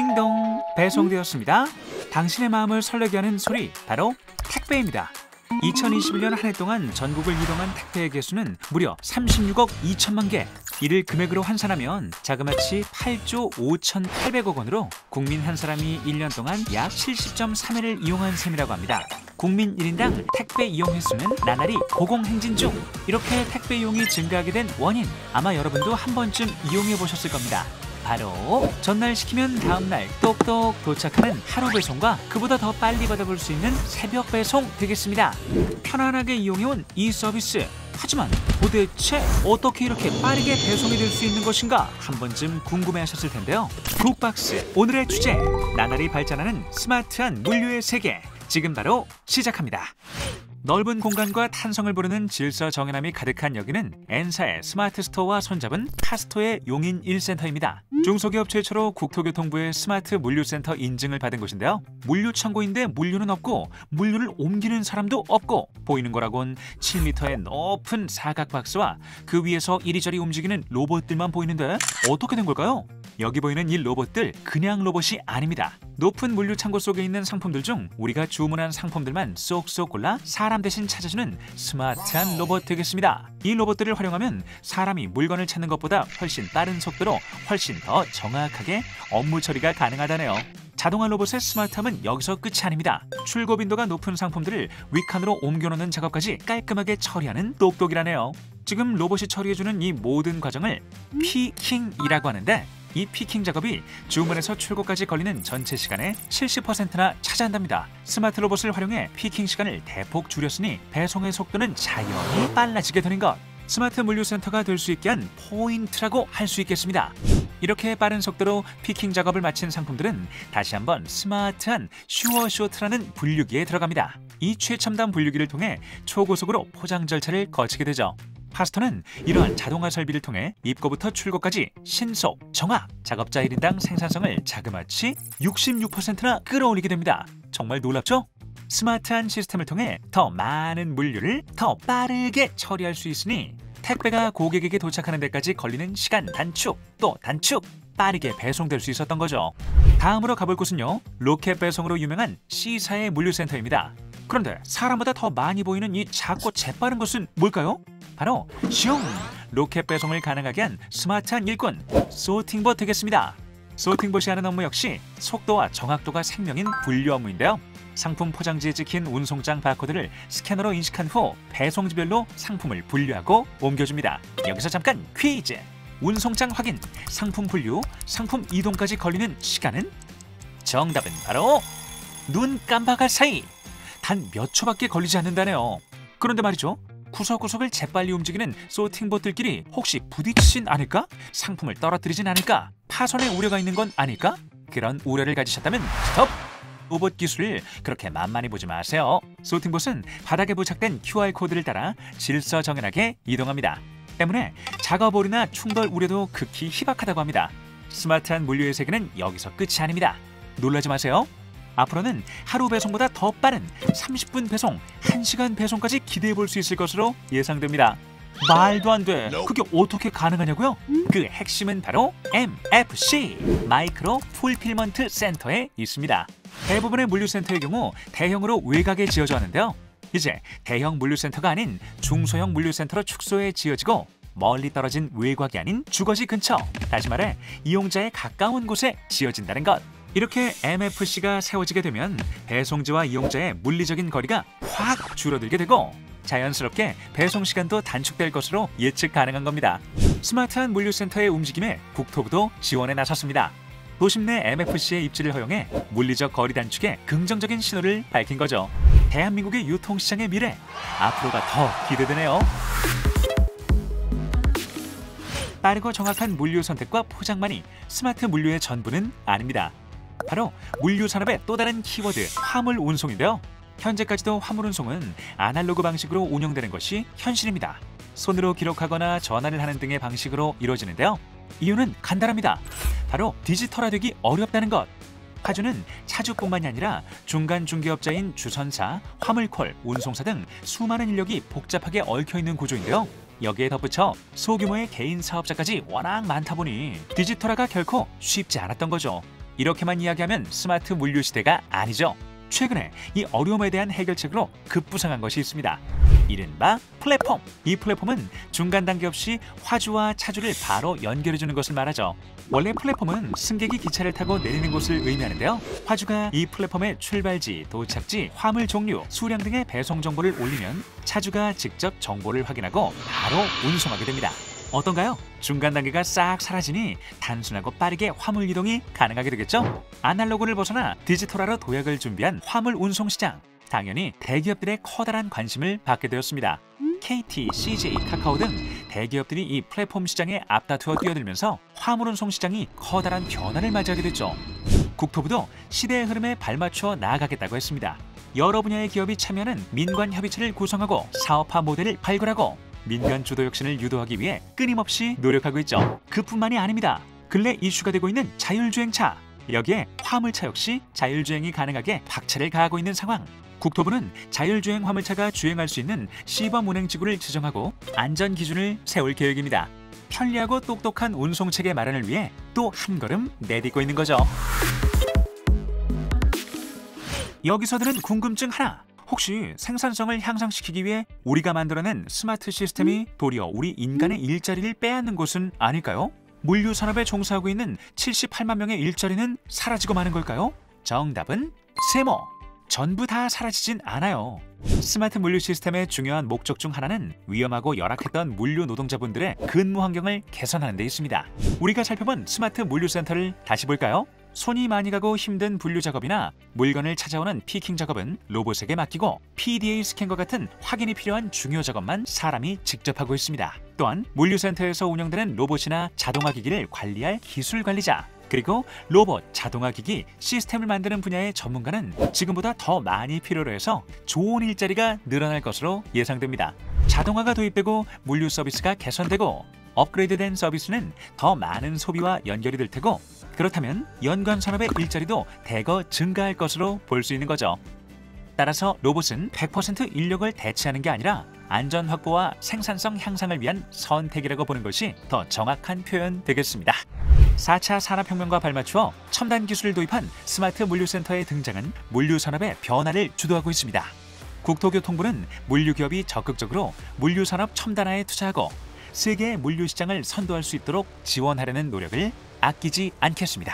띵동, 배송되었습니다. 당신의 마음을 설레게 하는 소리, 바로 택배입니다. 2021년 한 해 동안 전국을 이동한 택배의 개수는 무려 36억 2천만 개. 이를 금액으로 환산하면 자그마치 8조 5,800억 원으로 국민 한 사람이 1년 동안 약 70.3회를 이용한 셈이라고 합니다. 국민 1인당 택배 이용 횟수는 나날이 고공행진 중. 이렇게 택배 이용이 증가하게 된 원인, 아마 여러분도 한 번쯤 이용해 보셨을 겁니다. 바로 전날 시키면 다음날 똑똑 도착하는 하루 배송과 그보다 더 빨리 받아볼 수 있는 새벽 배송 되겠습니다. 편안하게 이용해온 이 서비스. 하지만 도대체 어떻게 이렇게 빠르게 배송이 될 수 있는 것인가 한 번쯤 궁금해하셨을 텐데요. 굿박스 오늘의 주제, 나날이 발전하는 스마트한 물류의 세계, 지금 바로 시작합니다. 넓은 공간과 탄성을 부르는 질서정연함이 가득한 여기는 N사의 스마트 스토어와 손잡은 카스토의 용인 1센터입니다. 중소기업 최초로 국토교통부의 스마트 물류센터 인증을 받은 곳인데요. 물류창고인데 물류는 없고 물류를 옮기는 사람도 없고 보이는 거라곤 7m의 높은 사각박스와 그 위에서 이리저리 움직이는 로봇들만 보이는데 어떻게 된 걸까요? 여기 보이는 이 로봇들 그냥 로봇이 아닙니다. 높은 물류 창고 속에 있는 상품들 중 우리가 주문한 상품들만 쏙쏙 골라 사람 대신 찾아주는 스마트한 로봇 되겠습니다. 이 로봇들을 활용하면 사람이 물건을 찾는 것보다 훨씬 빠른 속도로 훨씬 더 정확하게 업무 처리가 가능하다네요. 자동화 로봇의 스마트함은 여기서 끝이 아닙니다. 출고 빈도가 높은 상품들을 윗칸으로 옮겨놓는 작업까지 깔끔하게 처리하는 똑똑이라네요. 지금 로봇이 처리해주는 이 모든 과정을 피킹이라고 하는데, 이 피킹 작업이 주문에서 출고까지 걸리는 전체 시간의 70%나 차지한답니다. 스마트 로봇을 활용해 피킹 시간을 대폭 줄였으니 배송의 속도는 자연히 빨라지게 되는 것. 스마트 물류센터가 될 수 있게 한 포인트라고 할 수 있겠습니다. 이렇게 빠른 속도로 피킹 작업을 마친 상품들은 다시 한번 스마트한 슈어쇼트라는 분류기에 들어갑니다. 이 최첨단 분류기를 통해 초고속으로 포장 절차를 거치게 되죠. 카스토는 이러한 자동화 설비를 통해 입고부터 출고까지 신속, 정확, 작업자 1인당 생산성을 자그마치 66%나 끌어올리게 됩니다. 정말 놀랍죠? 스마트한 시스템을 통해 더 많은 물류를 더 빠르게 처리할 수 있으니 택배가 고객에게 도착하는 데까지 걸리는 시간 단축, 또 단축, 빠르게 배송될 수 있었던 거죠. 다음으로 가볼 곳은요, 로켓 배송으로 유명한 C사의 물류센터입니다. 그런데 사람보다 더 많이 보이는 이 작고 재빠른 것은 뭘까요? 바로 슝! 로켓 배송을 가능하게 한 스마트한 일꾼, 소팅봇 되겠습니다. 소팅봇이 하는 업무 역시 속도와 정확도가 생명인 분류 업무인데요. 상품 포장지에 찍힌 운송장 바코드를 스캐너로 인식한 후 배송지별로 상품을 분류하고 옮겨줍니다. 여기서 잠깐 퀴즈! 운송장 확인, 상품 분류, 상품 이동까지 걸리는 시간은? 정답은 바로 눈 깜박할 사이! 단 몇 초밖에 걸리지 않는다네요. 그런데 말이죠, 구석구석을 재빨리 움직이는 소팅봇들끼리 혹시 부딪히진 않을까? 상품을 떨어뜨리진 않을까? 파손의 우려가 있는 건 아닐까? 그런 우려를 가지셨다면 스톱! 로봇 기술을 그렇게 만만히 보지 마세요. 소팅봇은 바닥에 부착된 QR코드를 따라 질서정연하게 이동합니다. 때문에 작업오류나 충돌 우려도 극히 희박하다고 합니다. 스마트한 물류의 세계는 여기서 끝이 아닙니다. 놀라지 마세요. 앞으로는 하루 배송보다 더 빠른 30분 배송, 1시간 배송까지 기대해 볼 수 있을 것으로 예상됩니다. 말도 안 돼. 그게 어떻게 가능하냐고요? 그 핵심은 바로 MFC, 마이크로 풀필먼트 센터에 있습니다. 대부분의 물류센터의 경우 대형으로 외곽에 지어져 하는데요. 이제 대형 물류센터가 아닌 중소형 물류센터로 축소해 지어지고 멀리 떨어진 외곽이 아닌 주거지 근처, 다시 말해 이용자에 가까운 곳에 지어진다는 것. 이렇게 MFC가 세워지게 되면 배송지와 이용자의 물리적인 거리가 확 줄어들게 되고 자연스럽게 배송 시간도 단축될 것으로 예측 가능한 겁니다. 스마트한 물류센터의 움직임에 국토부도 지원에 나섰습니다. 도심 내 MFC의 입지를 허용해 물리적 거리 단축에 긍정적인 신호를 밝힌 거죠. 대한민국의 유통시장의 미래, 앞으로가 더 기대되네요. 빠르고 정확한 물류 선택과 포장만이 스마트 물류의 전부는 아닙니다. 바로 물류 산업의 또 다른 키워드, 화물 운송인데요. 현재까지도 화물 운송은 아날로그 방식으로 운영되는 것이 현실입니다. 손으로 기록하거나 전화를 하는 등의 방식으로 이루어지는데요. 이유는 간단합니다. 바로 디지털화되기 어렵다는 것. 파주는 차주뿐만이 아니라 중간 중개업자인 주선사, 화물콜, 운송사 등 수많은 인력이 복잡하게 얽혀있는 구조인데요. 여기에 덧붙여 소규모의 개인 사업자까지 워낙 많다 보니 디지털화가 결코 쉽지 않았던 거죠. 이렇게만 이야기하면 스마트 물류 시대가 아니죠. 최근에 이 어려움에 대한 해결책으로 급부상한 것이 있습니다. 이른바 플랫폼. 이 플랫폼은 중간 단계 없이 화주와 차주를 바로 연결해주는 것을 말하죠. 원래 플랫폼은 승객이 기차를 타고 내리는 곳을 의미하는데요. 화주가 이 플랫폼의 출발지, 도착지, 화물 종류, 수량 등의 배송 정보를 올리면 차주가 직접 정보를 확인하고 바로 운송하게 됩니다. 어떤가요? 중간 단계가 싹 사라지니 단순하고 빠르게 화물 이동이 가능하게 되겠죠? 아날로그를 벗어나 디지털화로 도약을 준비한 화물 운송 시장. 당연히 대기업들의 커다란 관심을 받게 되었습니다. KT, CJ, 카카오 등 대기업들이 이 플랫폼 시장에 앞다투어 뛰어들면서 화물 운송 시장이 커다란 변화를 맞이하게 됐죠. 국토부도 시대의 흐름에 발맞춰 나아가겠다고 했습니다. 여러 분야의 기업이 참여하는 민관협의체를 구성하고 사업화 모델을 발굴하고 민간 주도 혁신을 유도하기 위해 끊임없이 노력하고 있죠. 그뿐만이 아닙니다. 근래 이슈가 되고 있는 자율주행차. 여기에 화물차 역시 자율주행이 가능하게 박차를 가하고 있는 상황. 국토부는 자율주행 화물차가 주행할 수 있는 시범 운행지구를 지정하고 안전 기준을 세울 계획입니다. 편리하고 똑똑한 운송체계 마련을 위해 또 한 걸음 내딛고 있는 거죠. 여기서 드는 궁금증 하나. 혹시 생산성을 향상시키기 위해 우리가 만들어낸 스마트 시스템이 도리어 우리 인간의 일자리를 빼앗는 것은 아닐까요? 물류 산업에 종사하고 있는 78만 명의 일자리는 사라지고 마는 걸까요? 정답은 세모. 전부 다 사라지진 않아요. 스마트 물류 시스템의 중요한 목적 중 하나는 위험하고 열악했던 물류 노동자분들의 근무 환경을 개선하는 데 있습니다. 우리가 살펴본 스마트 물류센터를 다시 볼까요? 손이 많이 가고 힘든 분류 작업이나 물건을 찾아오는 피킹 작업은 로봇에게 맡기고 PDA 스캔과 같은 확인이 필요한 중요 작업만 사람이 직접 하고 있습니다. 또한 물류센터에서 운영되는 로봇이나 자동화 기기를 관리할 기술 관리자, 그리고 로봇, 자동화 기기, 시스템을 만드는 분야의 전문가는 지금보다 더 많이 필요로 해서 좋은 일자리가 늘어날 것으로 예상됩니다. 자동화가 도입되고 물류 서비스가 개선되고 업그레이드된 서비스는 더 많은 소비와 연결이 될 테고, 그렇다면 연관 산업의 일자리도 대거 증가할 것으로 볼 수 있는 거죠. 따라서 로봇은 100% 인력을 대체하는 게 아니라 안전 확보와 생산성 향상을 위한 선택이라고 보는 것이 더 정확한 표현 되겠습니다. 4차 산업혁명과 발맞추어 첨단 기술을 도입한 스마트 물류센터의 등장은 물류 산업의 변화를 주도하고 있습니다. 국토교통부는 물류기업이 적극적으로 물류산업 첨단화에 투자하고 세계 물류 시장을 선도할 수 있도록 지원하려는 노력을 아끼지 않겠습니다.